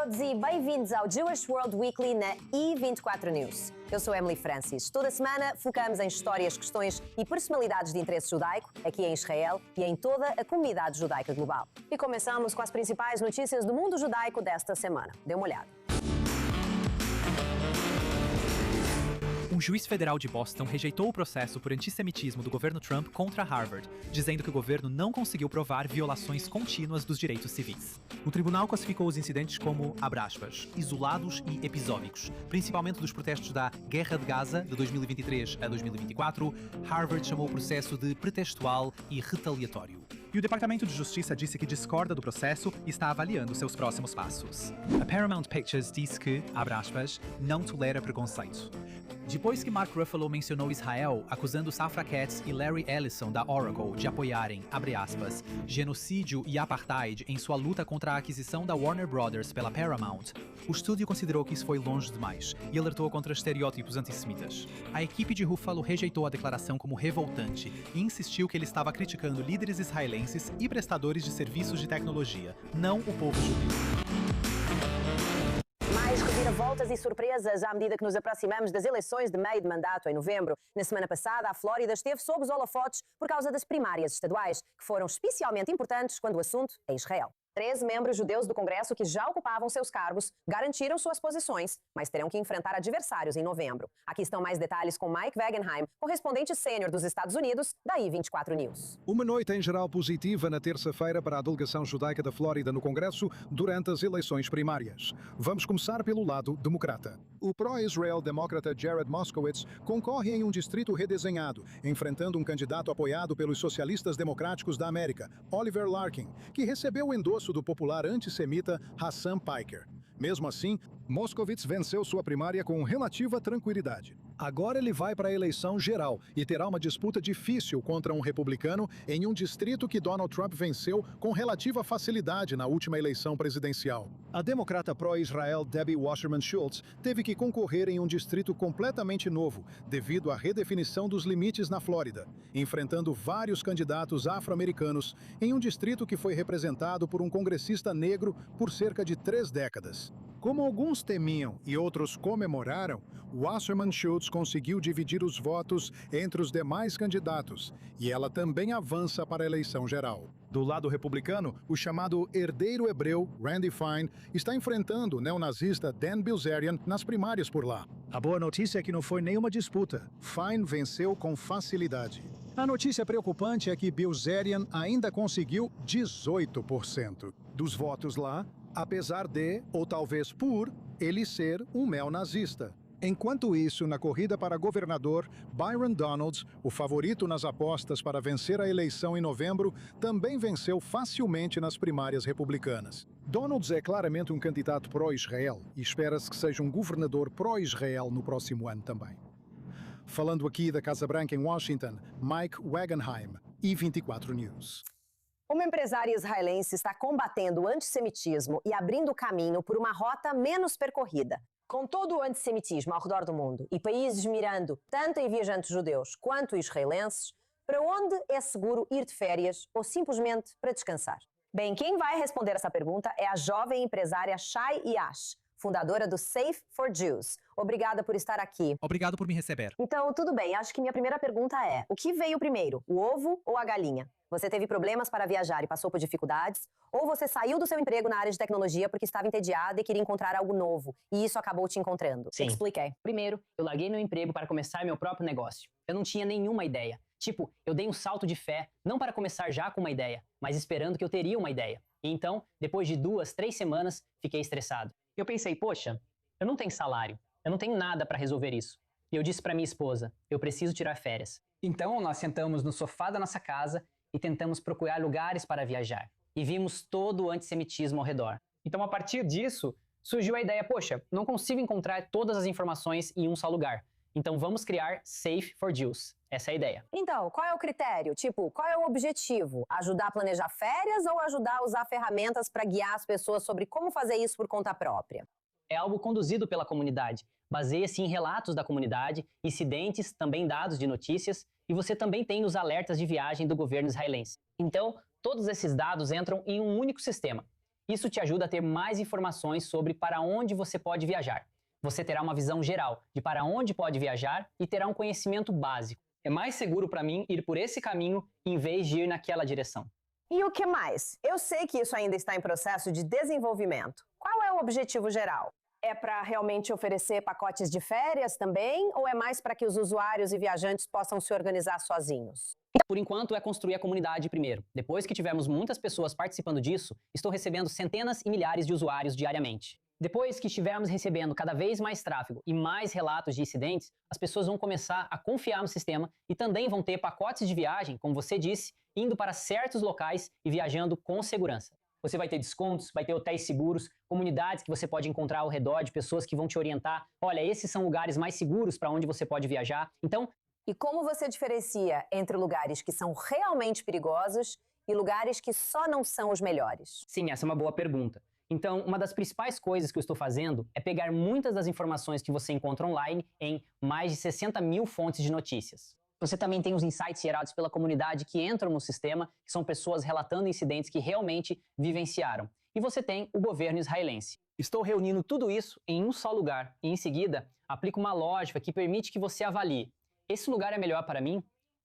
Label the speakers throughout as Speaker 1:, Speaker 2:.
Speaker 1: todos e bem-vindos ao Jewish World Weekly na E24 News. Eu sou Emily Francis. Toda semana focamos em histórias, questões e personalidades de interesse judaico, aqui em Israel e em toda a comunidade judaica global. E começamos com as principais notícias do mundo judaico desta semana. Dê uma olhada.
Speaker 2: Um juiz federal de Boston rejeitou o processo por antissemitismo do governo Trump contra Harvard, dizendo que o governo não conseguiu provar violações contínuas dos direitos civis. O tribunal classificou os incidentes como, abre aspas, isolados e episódicos, principalmente dos protestos da Guerra de Gaza, de 2023 a 2024. Harvard chamou o processo de pretextual e retaliatório. E o Departamento de Justiça disse que discorda do processo e está avaliando seus próximos passos. A Paramount Pictures disse que, abre aspas, não tolera preconceito. Depois que Mark Ruffalo mencionou Israel, acusando Safra Catz e Larry Ellison da Oracle de apoiarem, abre aspas, genocídio e apartheid em sua luta contra a aquisição da Warner Brothers pela Paramount, o estúdio considerou que isso foi longe demais e alertou contra estereótipos antissemitas. A equipe de Ruffalo rejeitou a declaração como revoltante e insistiu que ele estava criticando líderes israelenses e prestadores de serviços de tecnologia, não o povo judeu.
Speaker 1: Mais reviravoltas e surpresas à medida que nos aproximamos das eleições de meio de mandato em novembro. Na semana passada, a Flórida esteve sob os holofotes por causa das primárias estaduais, que foram especialmente importantes quando o assunto é Israel. 13 membros judeus do Congresso que já ocupavam seus cargos garantiram suas posições, mas terão que enfrentar adversários em novembro. Aqui estão mais detalhes com Mike Wagenheim, correspondente sênior dos Estados Unidos, da E24 News.
Speaker 3: Uma noite em geral positiva na terça-feira para a delegação judaica da Flórida no Congresso durante as eleições primárias. Vamos começar pelo lado democrata. O pró-Israel demócrata Jared Moskowitz concorre em um distrito redesenhado, enfrentando um candidato apoiado pelos socialistas democráticos da América, Oliver Larkin, que recebeu o endosso do popular antissemita Hassan Piker. Mesmo assim, Moskowitz venceu sua primária com relativa tranquilidade. Agora ele vai para a eleição geral e terá uma disputa difícil contra um republicano em um distrito que Donald Trump venceu com relativa facilidade na última eleição presidencial. A democrata pró-Israel Debbie Wasserman Schultz teve que concorrer em um distrito completamente novo, devido à redefinição dos limites na Flórida, enfrentando vários candidatos afro-americanos em um distrito que foi representado por um congressista negro por cerca de 3 décadas. Como alguns temiam e outros comemoraram, Wasserman Schultz conseguiu dividir os votos entre os demais candidatos e ela também avança para a eleição geral. Do lado republicano, o chamado herdeiro hebreu, Randy Fine, está enfrentando o neonazista Dan Bilzerian nas primárias por lá. A boa notícia é que não foi nenhuma disputa. Fine venceu com facilidade. A notícia preocupante é que Bilzerian ainda conseguiu 18% dos votos lá, apesar de, ou talvez por, ele ser um neonazista. Enquanto isso, na corrida para governador, Byron Donalds, o favorito nas apostas para vencer a eleição em novembro, também venceu facilmente nas primárias republicanas. Donalds é claramente um candidato pró-Israel e espera-se que seja um governador pró-Israel no próximo ano também. Falando aqui da Casa Branca em Washington, Mike Wagenheim, E24 News.
Speaker 1: Uma empresária israelense está combatendo o antissemitismo e abrindo caminho por uma rota menos percorrida. Com todo o antissemitismo ao redor do mundo e países mirando tanto em viajantes judeus quanto israelenses, para onde é seguro ir de férias ou simplesmente para descansar? Bem, quem vai responder essa pergunta é a jovem empresária Shai Yash, fundadora do Safe for Jews. Obrigada por estar aqui.
Speaker 2: Obrigado por me receber.
Speaker 1: Então, tudo bem. Acho que minha primeira pergunta é: o que veio primeiro, o ovo ou a galinha? Você teve problemas para viajar e passou por dificuldades? Ou você saiu do seu emprego na área de tecnologia porque estava entediada e queria encontrar algo novo, e isso acabou te encontrando?
Speaker 4: Sim.
Speaker 1: Expliquei.
Speaker 4: Primeiro, eu larguei meu emprego para começar meu próprio negócio. Eu não tinha nenhuma ideia. Tipo, eu dei um salto de fé, não para começar já com uma ideia, mas esperando que eu teria uma ideia. E então, depois de 2, 3 semanas, fiquei estressado. Eu pensei, poxa, eu não tenho salário, eu não tenho nada para resolver isso. E eu disse para minha esposa, eu preciso tirar férias. Então, nós sentamos no sofá da nossa casa e tentamos procurar lugares para viajar. E vimos todo o antissemitismo ao redor. Então, a partir disso, surgiu a ideia, poxa, não consigo encontrar todas as informações em um só lugar. Então, vamos criar Safe for Jews. Essa é a ideia.
Speaker 1: Então, qual é o critério? Tipo, qual é o objetivo? Ajudar a planejar férias ou ajudar a usar ferramentas para guiar as pessoas sobre como fazer isso por conta própria?
Speaker 4: É algo conduzido pela comunidade. Baseia-se em relatos da comunidade, incidentes, também dados de notícias, e você também tem os alertas de viagem do governo israelense. Então, todos esses dados entram em um único sistema. Isso te ajuda a ter mais informações sobre para onde você pode viajar. Você terá uma visão geral de para onde pode viajar e terá um conhecimento básico. É mais seguro para mim ir por esse caminho em vez de ir naquela direção.
Speaker 1: E o que mais? Eu sei que isso ainda está em processo de desenvolvimento. Qual é o objetivo geral? É para realmente oferecer pacotes de férias também? Ou é mais para que os usuários e viajantes possam se organizar sozinhos?
Speaker 4: Por enquanto, é construir a comunidade primeiro. Depois que tivermos muitas pessoas participando disso, estou recebendo centenas e milhares de usuários diariamente. Depois que estivermos recebendo cada vez mais tráfego e mais relatos de incidentes, as pessoas vão começar a confiar no sistema e também vão ter pacotes de viagem, como você disse, indo para certos locais e viajando com segurança. Você vai ter descontos, vai ter hotéis seguros, comunidades que você pode encontrar ao redor de pessoas que vão te orientar. Olha, esses são lugares mais seguros para onde você pode viajar. Então,
Speaker 1: e como você diferencia entre lugares que são realmente perigosos e lugares que só não são os melhores?
Speaker 4: Sim, essa é uma boa pergunta. Então, uma das principais coisas que eu estou fazendo é pegar muitas das informações que você encontra online em mais de 60 mil fontes de notícias. Você também tem os insights gerados pela comunidade que entram no sistema, que são pessoas relatando incidentes que realmente vivenciaram. E você tem o governo israelense. Estou reunindo tudo isso em um só lugar e, em seguida, aplico uma lógica que permite que você avalie: esse lugar é melhor para mim?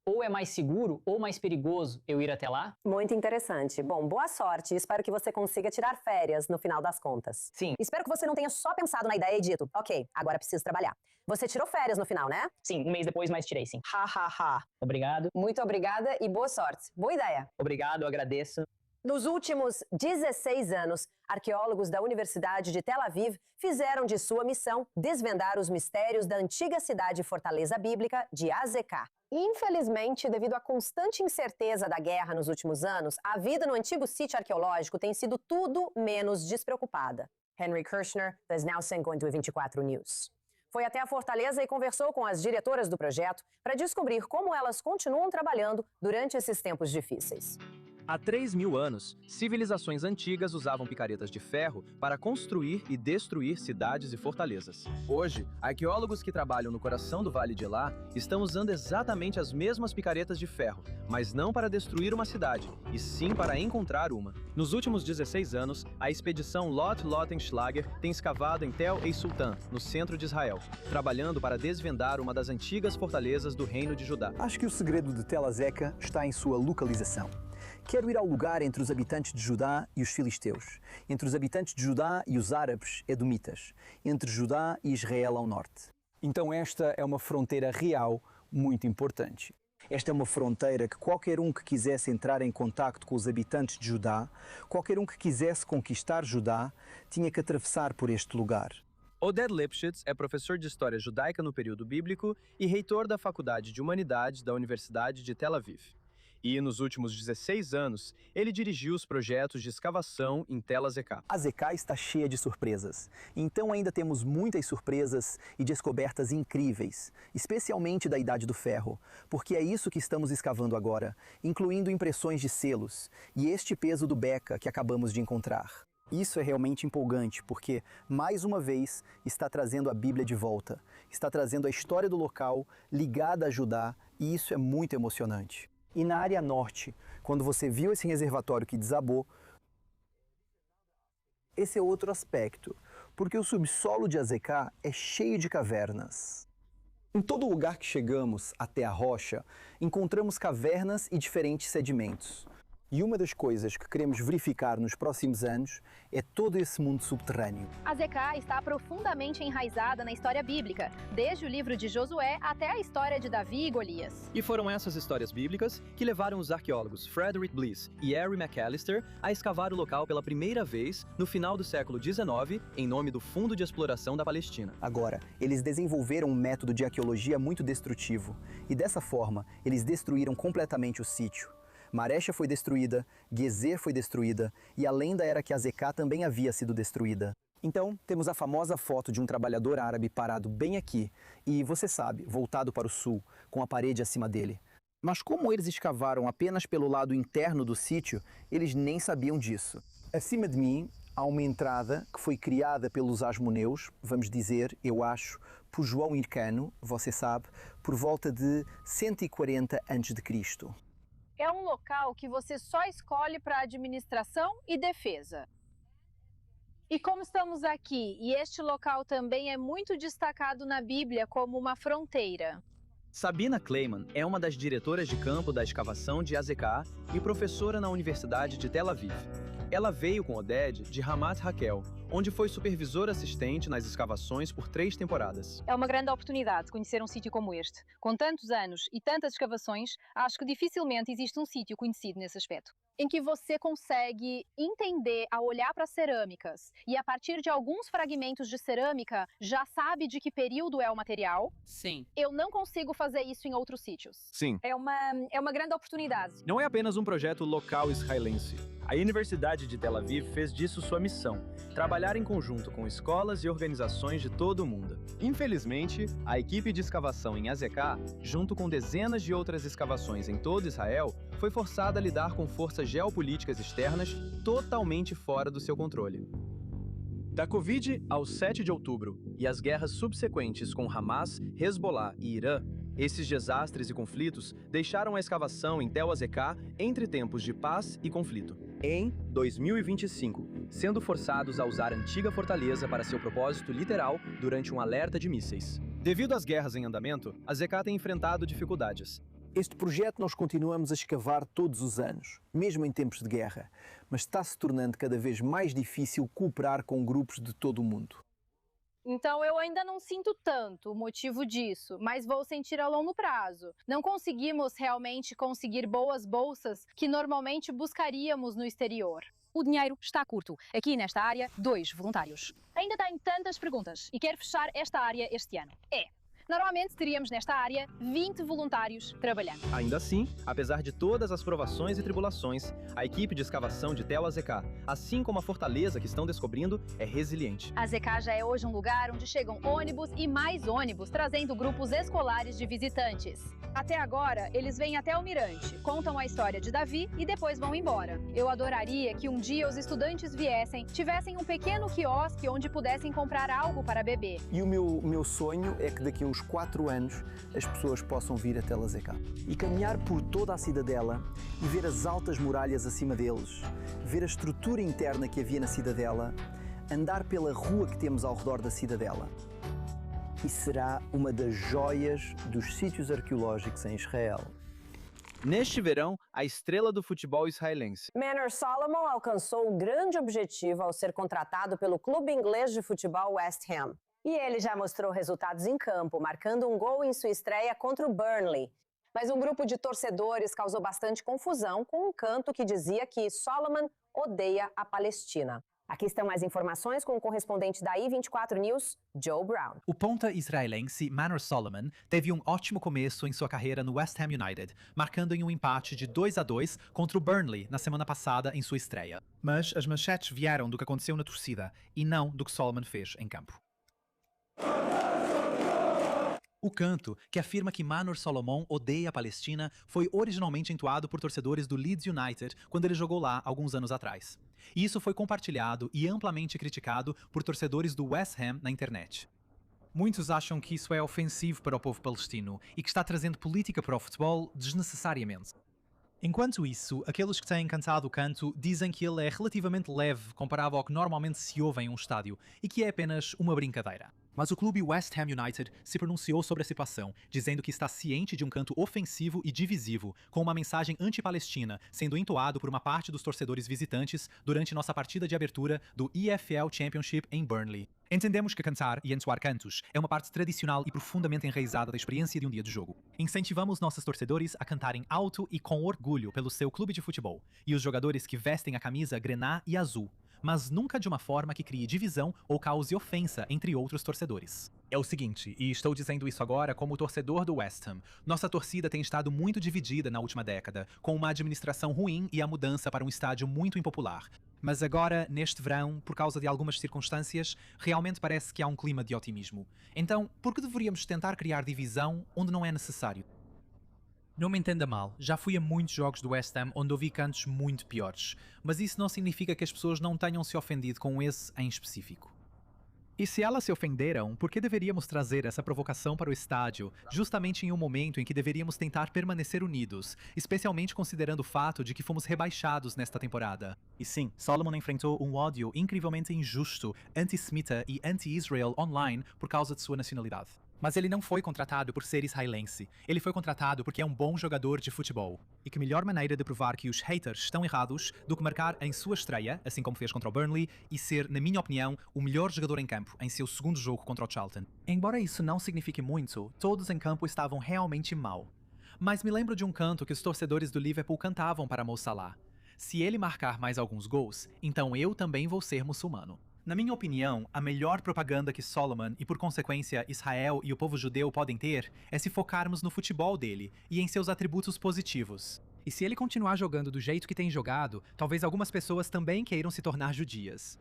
Speaker 4: Ou é mais seguro ou mais perigoso eu ir até lá?
Speaker 1: Muito interessante. Bom, boa sorte e espero que você consiga tirar férias no final das contas.
Speaker 4: Sim.
Speaker 1: Espero que você não tenha só pensado na ideia e dito, ok, agora preciso trabalhar. Você tirou férias no final, né?
Speaker 4: Sim, um mês depois, mas tirei, sim.
Speaker 1: Ha, ha, ha.
Speaker 4: Obrigado.
Speaker 1: Muito obrigada e boa sorte. Boa ideia.
Speaker 4: Obrigado, eu agradeço.
Speaker 1: Nos últimos 16 anos, arqueólogos da Universidade de Tel Aviv fizeram de sua missão desvendar os mistérios da antiga cidade fortaleza bíblica de Azeká. Infelizmente, devido à constante incerteza da guerra nos últimos anos, a vida no antigo sítio arqueológico tem sido tudo menos despreocupada. Henry Kirshner, das Now 524 News. Foi até a fortaleza e conversou com as diretoras do projeto para descobrir como elas continuam trabalhando durante esses tempos difíceis.
Speaker 5: Há 3.000 anos, civilizações antigas usavam picaretas de ferro para construir e destruir cidades e fortalezas. Hoje, arqueólogos que trabalham no coração do Vale de Elá estão usando exatamente as mesmas picaretas de ferro, mas não para destruir uma cidade, e sim para encontrar uma. Nos últimos 16 anos, a expedição Lot Lautenschlager tem escavado em Tel Sultan, no centro de Israel, trabalhando para desvendar uma das antigas fortalezas do Reino de Judá.
Speaker 6: Acho que o segredo de Tel Azeca está em sua localização. Quero ir ao lugar entre os habitantes de Judá e os filisteus, entre os habitantes de Judá e os árabes edomitas, entre Judá e Israel ao norte. Então esta é uma fronteira real muito importante. Esta é uma fronteira que qualquer um que quisesse entrar em contacto com os habitantes de Judá, qualquer um que quisesse conquistar Judá, tinha que atravessar por este lugar.
Speaker 5: Oded Lipschitz é professor de História Judaica no período bíblico e reitor da Faculdade de Humanidades da Universidade de Tel Aviv. E, nos últimos 16 anos, ele dirigiu os projetos de escavação em Tel Azeká.
Speaker 6: Azeká está cheia de surpresas. Então ainda temos muitas surpresas e descobertas incríveis, especialmente da Idade do Ferro, porque é isso que estamos escavando agora, incluindo impressões de selos e este peso do Beca que acabamos de encontrar. Isso é realmente empolgante, porque, mais uma vez, está trazendo a Bíblia de volta, está trazendo a história do local ligada a Judá, e isso é muito emocionante. E na área norte, quando você viu esse reservatório que desabou, esse é outro aspecto, porque o subsolo de Azeká é cheio de cavernas. Em todo lugar que chegamos até a rocha, encontramos cavernas e diferentes sedimentos. E uma das coisas que queremos verificar nos próximos anos é todo esse mundo subterrâneo.
Speaker 7: Azeká está profundamente enraizada na história bíblica, desde o livro de Josué até a história de Davi e Golias.
Speaker 5: E foram essas histórias bíblicas que levaram os arqueólogos Frederick Bliss e Harry McAllister a escavar o local pela primeira vez no final do século XIX, em nome do Fundo de Exploração da Palestina.
Speaker 6: Agora, eles desenvolveram um método de arqueologia muito destrutivo, e dessa forma, eles destruíram completamente o sítio. Maresha foi destruída, Gezer foi destruída, e a lenda era que Azeká também havia sido destruída. Então, temos a famosa foto de um trabalhador árabe parado bem aqui, e, você sabe, voltado para o sul, com a parede acima dele. Mas como eles escavaram apenas pelo lado interno do sítio, eles nem sabiam disso. Acima de mim, há uma entrada que foi criada pelos asmoneus, vamos dizer, eu acho, por João Hircano, você sabe, por volta de 140 a.C.
Speaker 7: É um local que você só escolhe para administração e defesa. E como estamos aqui, e este local também é muito destacado na Bíblia como uma fronteira.
Speaker 5: Sabina Kleiman é uma das diretoras de campo da escavação de Azekah e professora na Universidade de Tel Aviv. Ela veio com Oded de Ramat Raquel, onde foi supervisor assistente nas escavações por 3 temporadas.
Speaker 7: É uma grande oportunidade conhecer um sítio como este. Com tantos anos e tantas escavações, acho que dificilmente existe um sítio conhecido nesse aspecto. Em que você consegue entender a olhar para as cerâmicas e a partir de alguns fragmentos de cerâmica já sabe de que período é o material.
Speaker 8: Sim.
Speaker 7: Eu não consigo fazer isso em outros sítios.
Speaker 5: Sim.
Speaker 7: É uma grande oportunidade.
Speaker 5: Não é apenas um projeto local israelense. A Universidade de Tel Aviv fez disso sua missão, trabalhar em conjunto com escolas e organizações de todo o mundo. Infelizmente, a equipe de escavação em Azekah, junto com dezenas de outras escavações em todo Israel, foi forçada a lidar com forças geopolíticas externas totalmente fora do seu controle. Da Covid ao 7 de outubro e as guerras subsequentes com Hamas, Hezbollah e Irã, esses desastres e conflitos deixaram a escavação em Tel Azekah entre tempos de paz e conflito. Em 2025, sendo forçados a usar a antiga fortaleza para seu propósito literal durante um alerta de mísseis. Devido às guerras em andamento, Azekah tem enfrentado dificuldades.
Speaker 6: Este projeto nós continuamos a escavar todos os anos, mesmo em tempos de guerra, mas está se tornando cada vez mais difícil cooperar com grupos de todo o mundo.
Speaker 7: Então eu ainda não sinto tanto o motivo disso, mas vou sentir a longo prazo. Não conseguimos realmente conseguir boas bolsas que normalmente buscaríamos no exterior.
Speaker 9: O dinheiro está curto. Aqui nesta área, 2 voluntários.
Speaker 7: Ainda tenho tantas perguntas e quero fechar esta área este ano. Normalmente teríamos nesta área 20 voluntários trabalhando.
Speaker 5: Ainda assim, apesar de todas as provações e tribulações, a equipe de escavação de Tel Azekah, assim como a fortaleza que estão descobrindo, é resiliente.
Speaker 7: Azekah já é hoje um lugar onde chegam ônibus e mais ônibus, trazendo grupos escolares de visitantes. Até agora, eles vêm até o mirante, contam a história de Davi e depois vão embora. Eu adoraria que um dia os estudantes viessem, tivessem um pequeno quiosque onde pudessem comprar algo para beber.
Speaker 6: E o meu sonho é que daqui a uns 4 anos as pessoas possam vir a Tel Azekah e caminhar por toda a cidadela e ver as altas muralhas acima deles, ver a estrutura interna que havia na cidadela, andar pela rua que temos ao redor da cidadela. E será uma das joias dos sítios arqueológicos em Israel.
Speaker 5: Neste verão, a estrela do futebol israelense,
Speaker 1: Manor Solomon alcançou o grande objetivo ao ser contratado pelo clube inglês de futebol West Ham. E ele já mostrou resultados em campo, marcando um gol em sua estreia contra o Burnley. Mas um grupo de torcedores causou bastante confusão com um canto que dizia que Solomon odeia a Palestina. Aqui estão mais informações com o correspondente da I24 News, Joe Brown.
Speaker 2: O ponta israelense Manor Solomon teve um ótimo começo em sua carreira no West Ham United, marcando em um empate de 2-2 contra o Burnley na semana passada em sua estreia. Mas as manchetes vieram do que aconteceu na torcida e não do que Solomon fez em campo. O canto, que afirma que Manor Solomon odeia a Palestina, foi originalmente entoado por torcedores do Leeds United quando ele jogou lá alguns anos atrás. E isso foi compartilhado e amplamente criticado por torcedores do West Ham na internet. Muitos acham que isso é ofensivo para o povo palestino e que está trazendo política para o futebol desnecessariamente. Enquanto isso, aqueles que têm cantado o canto dizem que ele é relativamente leve comparado ao que normalmente se ouve em um estádio e que é apenas uma brincadeira. Mas o clube West Ham United se pronunciou sobre a situação, dizendo que está ciente de um canto ofensivo e divisivo, com uma mensagem anti-palestina, sendo entoado por uma parte dos torcedores visitantes durante nossa partida de abertura do EFL Championship em Burnley. Entendemos que cantar e entoar cantos é uma parte tradicional e profundamente enraizada da experiência de um dia de jogo. Incentivamos nossos torcedores a cantarem alto e com orgulho pelo seu clube de futebol, e os jogadores que vestem a camisa grená e azul, mas nunca de uma forma que crie divisão ou cause ofensa entre outros torcedores. É o seguinte, e estou dizendo isso agora como torcedor do West Ham, nossa torcida tem estado muito dividida na última década, com uma administração ruim e a mudança para um estádio muito impopular. Mas agora, neste verão, por causa de algumas circunstâncias, realmente parece que há um clima de otimismo. Então, por que deveríamos tentar criar divisão onde não é necessário? Não me entenda mal, já fui a muitos jogos do West Ham onde ouvi cantos muito piores, mas isso não significa que as pessoas não tenham se ofendido com esse em específico. E se elas se ofenderam, por que deveríamos trazer essa provocação para o estádio, justamente em um momento em que deveríamos tentar permanecer unidos, especialmente considerando o fato de que fomos rebaixados nesta temporada? E sim, Solomon enfrentou um ódio incrivelmente injusto, antissemita e anti-Israel online por causa de sua nacionalidade. Mas ele não foi contratado por ser israelense. Ele foi contratado porque é um bom jogador de futebol. E que melhor maneira de provar que os haters estão errados do que marcar em sua estreia, assim como fez contra o Burnley, e ser, na minha opinião, o melhor jogador em campo em seu segundo jogo contra o Charlton. Embora isso não signifique muito, todos em campo estavam realmente mal. Mas me lembro de um canto que os torcedores do Liverpool cantavam para Mo Salah. Se ele marcar mais alguns gols, então eu também vou ser muçulmano. Na minha opinião, a melhor propaganda que Solomon e, por consequência, Israel e o povo judeu podem ter é se focarmos no futebol dele e em seus atributos positivos. E se ele continuar jogando do jeito que tem jogado, talvez algumas pessoas também queiram se tornar judias.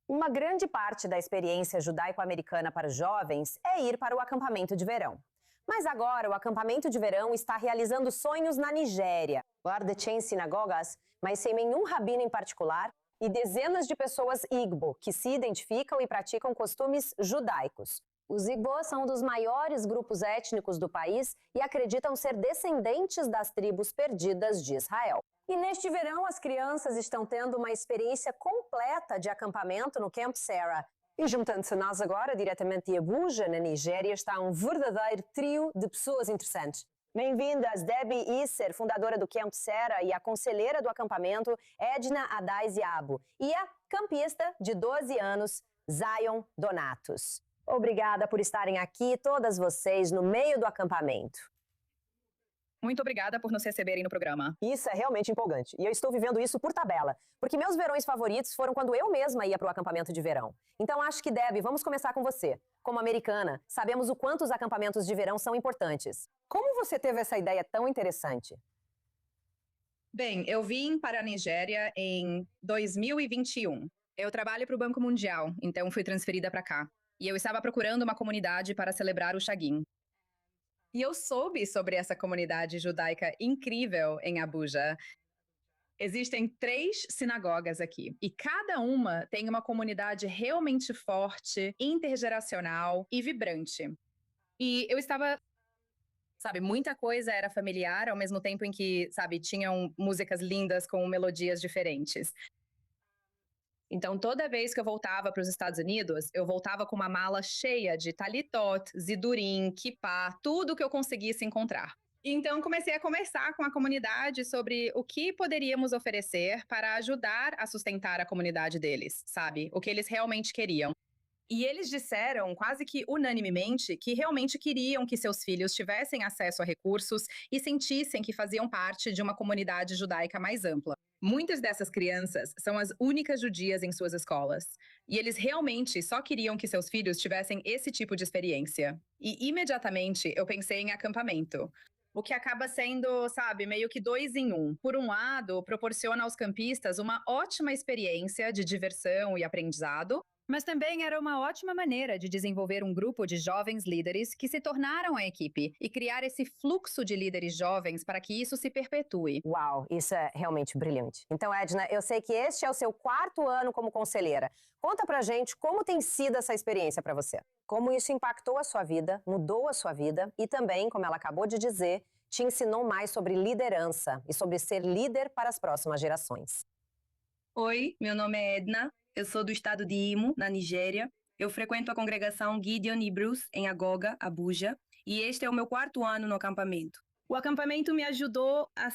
Speaker 1: Uma grande parte da experiência judaico-americana para os jovens é ir para o acampamento de verão. Mas agora o acampamento de verão está realizando sonhos na Nigéria. Lá de 100 sinagogas, mas sem nenhum rabino em particular, e dezenas de pessoas Igbo que se identificam e praticam costumes judaicos. Os Igbo são um dos maiores grupos étnicos do país e acreditam ser descendentes das tribos perdidas de Israel. E neste verão, as crianças estão tendo uma experiência completa de acampamento no Camp Sarah. E juntando-se a nós agora, diretamente de Abuja, na Nigéria, está um verdadeiro trio de pessoas interessantes. Bem-vindas, Debbie Isser, fundadora do Camp Sarah e a conselheira do acampamento, Edna Adais Yabo, e a campista de 12 anos, Zion Donatos. Obrigada por estarem aqui, todas vocês, no meio do acampamento.
Speaker 8: Muito obrigada por nos receberem no programa.
Speaker 1: Isso é realmente empolgante, e eu estou vivendo isso por tabela, porque meus verões favoritos foram quando eu mesma ia para o acampamento de verão. Então acho que, Debbie, vamos começar com você. Como americana, sabemos o quanto os acampamentos de verão são importantes. Como você teve essa ideia tão interessante?
Speaker 8: Bem, eu vim para a Nigéria em 2021. Eu trabalho para o Banco Mundial, então fui transferida para cá. E eu estava procurando uma comunidade para celebrar o Shagim. E eu soube sobre essa comunidade judaica incrível em Abuja. Existem 3 sinagogas aqui, e cada uma tem uma comunidade realmente forte, intergeracional e vibrante. E eu estava, muita coisa era familiar, ao mesmo tempo em que, tinham músicas lindas com melodias diferentes. Então, toda vez que eu voltava para os Estados Unidos, eu voltava com uma mala cheia de talitot, zidurim, kippá, tudo que eu conseguisse encontrar. Então, comecei a conversar com a comunidade sobre o que poderíamos oferecer para ajudar a sustentar a comunidade deles, o que eles realmente queriam. E eles disseram, quase que unanimemente, que realmente queriam que seus filhos tivessem acesso a recursos e sentissem que faziam parte de uma comunidade judaica mais ampla. Muitas dessas crianças são as únicas judias em suas escolas. E eles realmente só queriam que seus filhos tivessem esse tipo de experiência. E imediatamente eu pensei em acampamento. O que acaba sendo, meio que 2 em 1. Por um lado, proporciona aos campistas uma ótima experiência de diversão e aprendizado, mas também era uma ótima maneira de desenvolver um grupo de jovens líderes que se tornaram a equipe e criar esse fluxo de líderes jovens para que isso se perpetue.
Speaker 1: Uau, isso é realmente brilhante. Então, Edna, eu sei que este é o seu 4º ano como conselheira. Conta pra gente como tem sido essa experiência para você. Como isso impactou a sua vida, mudou a sua vida e também, como ela acabou de dizer, te ensinou mais sobre liderança e sobre ser líder para as próximas gerações.
Speaker 10: Oi, meu nome é Edna. Eu sou do estado de Imo, na Nigéria. Eu frequento a congregação Gideon Hebrews, em Agoga, Abuja, e este é o meu 4º ano no acampamento. O acampamento me ajudou a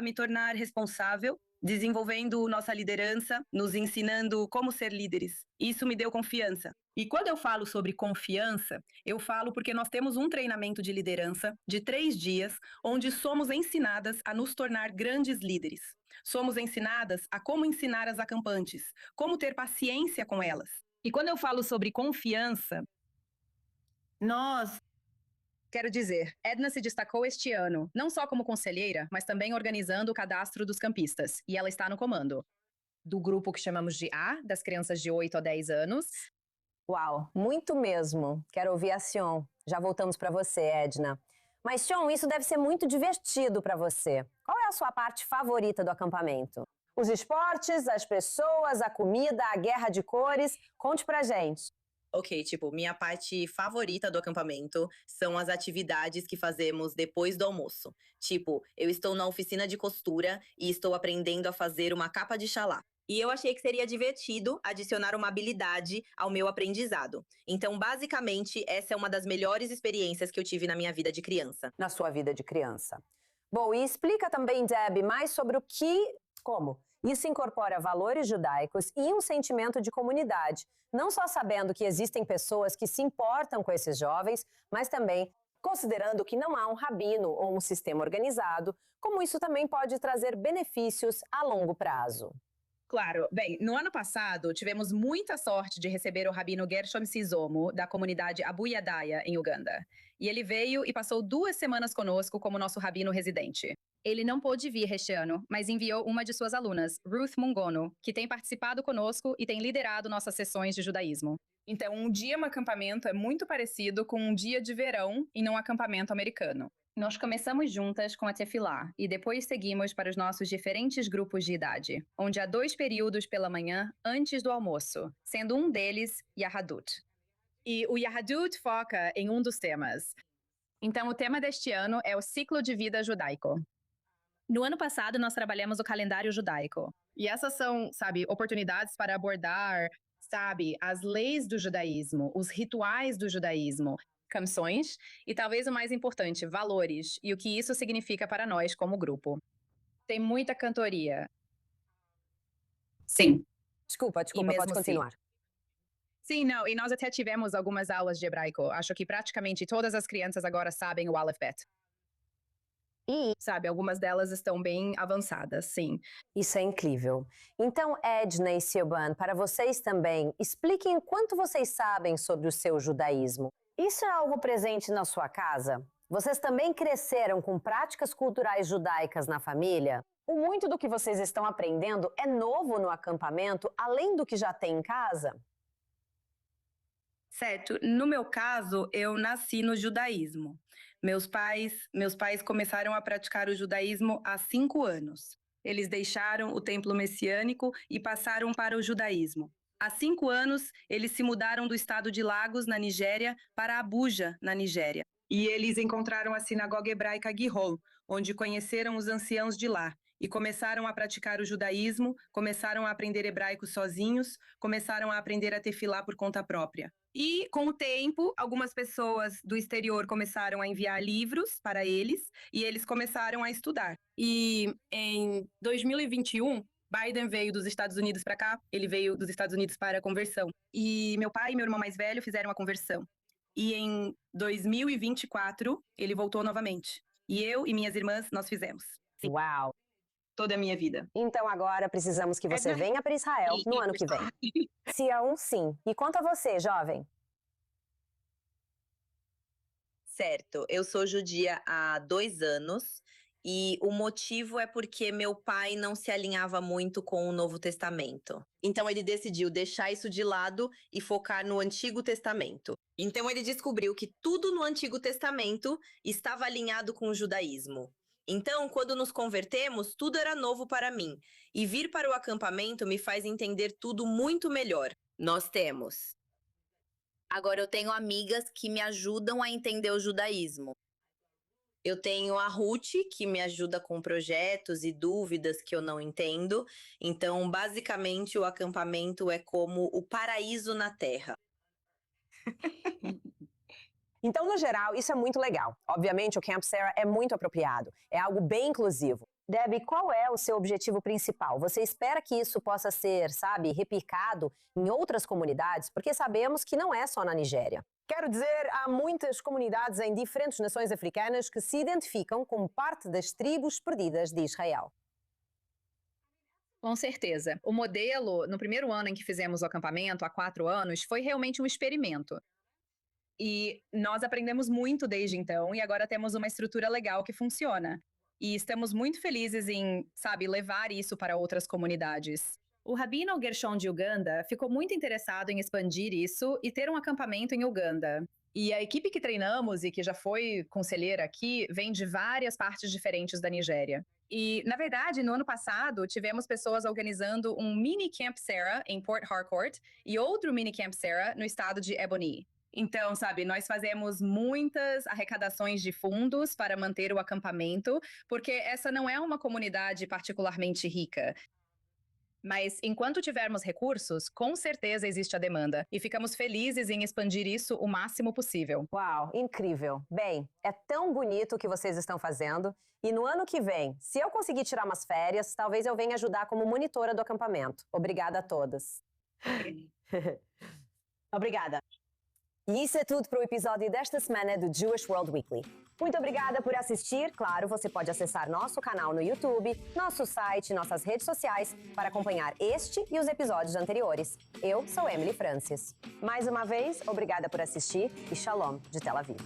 Speaker 10: me tornar responsável, desenvolvendo nossa liderança, nos ensinando como ser líderes. Isso me deu confiança. E quando eu falo sobre confiança, eu falo porque nós temos um treinamento de liderança de 3 dias, onde somos ensinadas a nos tornar grandes líderes. Somos ensinadas a como ensinar as acampantes, como ter paciência com elas. E quando eu falo sobre confiança,
Speaker 8: Quero dizer, Edna se destacou este ano, não só como conselheira, mas também organizando o cadastro dos campistas. E ela está no comando do grupo que chamamos de A, das crianças de 8 a 10 anos.
Speaker 1: Uau, muito mesmo. Quero ouvir a Sion. Já voltamos para você, Edna. Mas, Sion, isso deve ser muito divertido para você. Qual é a sua parte favorita do acampamento? Os esportes, as pessoas, a comida, a guerra de cores. Conte pra gente.
Speaker 11: Ok, tipo, minha parte favorita do acampamento são as atividades que fazemos depois do almoço. Tipo, eu estou na oficina de costura e estou aprendendo a fazer uma capa de xalá. E eu achei que seria divertido adicionar uma habilidade ao meu aprendizado. Então, basicamente, essa é uma das melhores experiências que eu tive na minha vida de criança.
Speaker 1: Na sua vida de criança. Bom, e explica também, Deb, mais sobre como isso incorpora valores judaicos e um sentimento de comunidade, não só sabendo que existem pessoas que se importam com esses jovens, mas também considerando que não há um rabino ou um sistema organizado, como isso também pode trazer benefícios a longo prazo.
Speaker 8: Claro. Bem, no ano passado, tivemos muita sorte de receber o rabino Gershom Sizomo, da comunidade Abu Yadaya, em Uganda. E ele veio e passou 2 semanas conosco como nosso rabino residente.
Speaker 7: Ele não pôde vir este ano, mas enviou uma de suas alunas, Ruth Mungono, que tem participado conosco e tem liderado nossas sessões de judaísmo.
Speaker 8: Então, um dia no acampamento é muito parecido com um dia de verão em um acampamento americano.
Speaker 7: Nós começamos juntas com a Tefilá e depois seguimos para os nossos diferentes grupos de idade, onde há 2 períodos pela manhã antes do almoço, sendo um deles Yahadut.
Speaker 8: E o Yahadut foca em um dos temas. Então, o tema deste ano é o ciclo de vida judaico.
Speaker 7: No ano passado, nós trabalhamos o calendário judaico.
Speaker 8: E essas são, oportunidades para abordar, as leis do judaísmo, os rituais do judaísmo, canções e, talvez o mais importante, valores e o que isso significa para nós como grupo. Tem muita cantoria. Sim.
Speaker 1: Desculpa, pode continuar.
Speaker 8: Sim, não, e nós até tivemos algumas aulas de hebraico. Acho que praticamente todas as crianças agora sabem o Aleph Bet. E, algumas delas estão bem avançadas, sim.
Speaker 1: Isso é incrível. Então, Edna e Silban, para vocês também, expliquem quanto vocês sabem sobre o seu judaísmo. Isso é algo presente na sua casa? Vocês também cresceram com práticas culturais judaicas na família? Ou muito do que vocês estão aprendendo é novo no acampamento, além do que já tem em casa?
Speaker 10: Certo. No meu caso, eu nasci no judaísmo. Meus pais começaram a praticar o judaísmo há 5 anos. Eles deixaram o templo messiânico e passaram para o judaísmo. Há 5 anos, eles se mudaram do estado de Lagos, na Nigéria, para Abuja, na Nigéria. E eles encontraram a sinagoga hebraica Gihon, onde conheceram os anciãos de lá. E começaram a praticar o judaísmo, começaram a aprender hebraico sozinhos, começaram a aprender a tefilá por conta própria. E, com o tempo, algumas pessoas do exterior começaram a enviar livros para eles, e eles começaram a estudar. E, em 2021, Biden veio dos Estados Unidos para cá, ele veio dos Estados Unidos para a conversão. E meu pai e meu irmão mais velho fizeram a conversão. E, em 2024, ele voltou novamente. E eu e minhas irmãs, nós fizemos. Sim.
Speaker 1: Uau!
Speaker 10: Toda a minha vida.
Speaker 1: Então agora precisamos que você venha para Israel no ano que vem. Se é sim. E quanto a você, jovem?
Speaker 11: Certo, eu sou judia há 2 anos e o motivo é porque meu pai não se alinhava muito com o Novo Testamento. Então ele decidiu deixar isso de lado e focar no Antigo Testamento. Então ele descobriu que tudo no Antigo Testamento estava alinhado com o judaísmo. Então, quando nos convertemos, tudo era novo para mim. E vir para o acampamento me faz entender tudo muito melhor. Nós temos. Agora, eu tenho amigas que me ajudam a entender o judaísmo. Eu tenho a Ruth, que me ajuda com projetos e dúvidas que eu não entendo. Então, basicamente, o acampamento é como o paraíso na Terra.
Speaker 1: Então, no geral, isso é muito legal. Obviamente, o Camp Sarah é muito apropriado. É algo bem inclusivo. Debbie, qual é o seu objetivo principal? Você espera que isso possa ser, replicado em outras comunidades? Porque sabemos que não é só na Nigéria. Quero dizer, há muitas comunidades em diferentes nações africanas que se identificam como parte das tribos perdidas de Israel.
Speaker 7: Com certeza. O modelo, no primeiro ano em que fizemos o acampamento, há 4 anos, foi realmente um experimento.
Speaker 8: E nós aprendemos muito desde então, e agora temos uma estrutura legal que funciona. E estamos muito felizes em, levar isso para outras comunidades.
Speaker 7: O Rabino Gershon de Uganda ficou muito interessado em expandir isso e ter um acampamento em Uganda.
Speaker 8: E a equipe que treinamos e que já foi conselheira aqui vem de várias partes diferentes da Nigéria. E, na verdade, no ano passado, tivemos pessoas organizando um mini Camp Sarah em Port Harcourt e outro mini Camp Sarah no estado de Ebony. Então, sabe, nós fazemos muitas arrecadações de fundos para manter o acampamento, porque essa não é uma comunidade particularmente rica. Mas, enquanto tivermos recursos, com certeza existe a demanda. E ficamos felizes em expandir isso o máximo possível.
Speaker 1: Uau, incrível. Bem, é tão bonito o que vocês estão fazendo. E no ano que vem, se eu conseguir tirar umas férias, talvez eu venha ajudar como monitora do acampamento. Obrigada a todas.
Speaker 12: Obrigada.
Speaker 1: E isso é tudo para o episódio desta semana do Jewish World Weekly. Muito obrigada por assistir. Claro, você pode acessar nosso canal no YouTube, nosso site, nossas redes sociais para acompanhar este e os episódios anteriores. Eu sou Emily Francis. Mais uma vez, obrigada por assistir e Shalom de Tel Aviv.